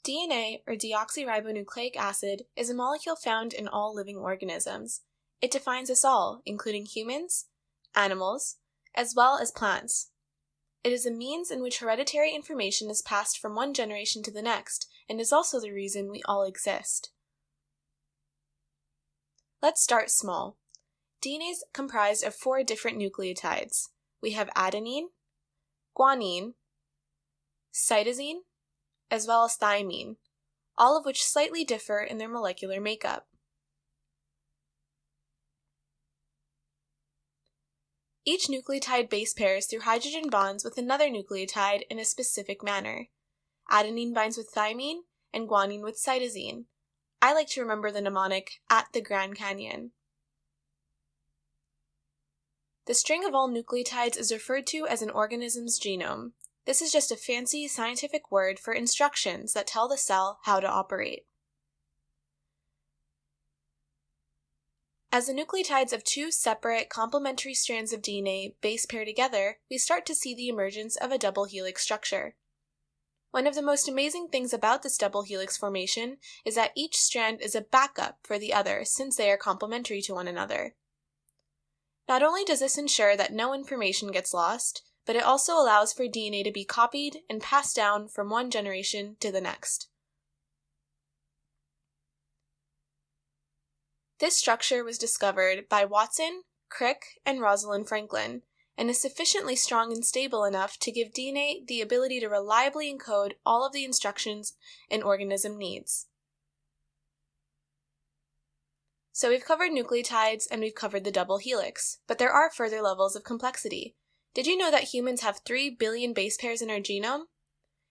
DNA, or deoxyribonucleic acid, is a molecule found in all living organisms. It defines us all, including humans, animals, as well as plants. It is a means in which hereditary information is passed from one generation to the next, and is also the reason we all exist. Let's start small. DNA is comprised of 4 different nucleotides. We have adenine, guanine, cytosine, as well as thymine, all of which slightly differ in their molecular makeup. Each nucleotide base pairs through hydrogen bonds with another nucleotide in a specific manner. Adenine binds with thymine, and guanine with cytosine. I like to remember the mnemonic, "at the Grand Canyon." The string of all nucleotides is referred to as an organism's genome. This is just a fancy scientific word for instructions that tell the cell how to operate. As the nucleotides of 2 separate complementary strands of DNA base pair together, we start to see the emergence of a double helix structure. One of the most amazing things about this double helix formation is that each strand is a backup for the other since they are complementary to one another. Not only does this ensure that no information gets lost, but it also allows for DNA to be copied and passed down from one generation to the next. This structure was discovered by Watson, Crick, and Rosalind Franklin, and is sufficiently strong and stable enough to give DNA the ability to reliably encode all of the instructions an organism needs. So we've covered nucleotides and we've covered the double helix, but there are further levels of complexity. Did you know that humans have 3 billion base pairs in our genome?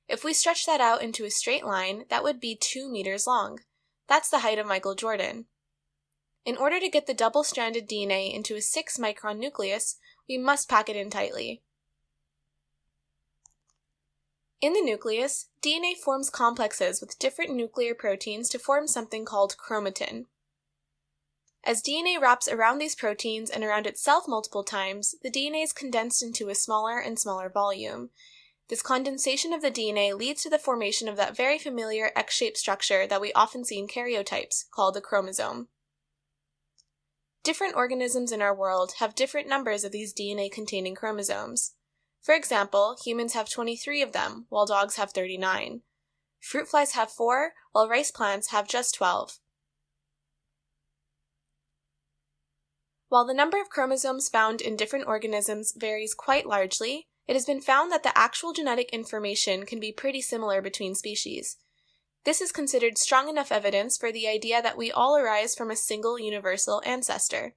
If we stretch that out into a straight line, that would be 2 meters long. That's the height of Michael Jordan. In order to get the double-stranded DNA into a 6-micron nucleus, we must pack it in tightly. In the nucleus, DNA forms complexes with different nuclear proteins to form something called chromatin. As DNA wraps around these proteins and around itself multiple times, the DNA is condensed into a smaller and smaller volume. This condensation of the DNA leads to the formation of that very familiar X-shaped structure that we often see in karyotypes, called the chromosome. Different organisms in our world have different numbers of these DNA-containing chromosomes. For example, humans have 23 of them, while dogs have 39. Fruit flies have 4, while rice plants have just 12. While the number of chromosomes found in different organisms varies quite largely, it has been found that the actual genetic information can be pretty similar between species. This is considered strong enough evidence for the idea that we all arise from a single universal ancestor.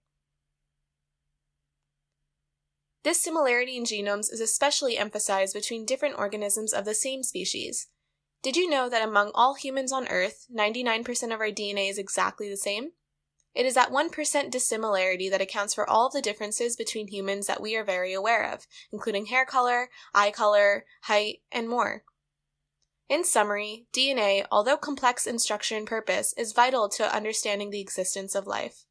This similarity in genomes is especially emphasized between different organisms of the same species. Did you know that among all humans on Earth, 99% of our DNA is exactly the same? It is that 1% dissimilarity that accounts for all of the differences between humans that we are very aware of, including hair color, eye color, height, and more. In summary, DNA, although complex in structure and purpose, is vital to understanding the existence of life.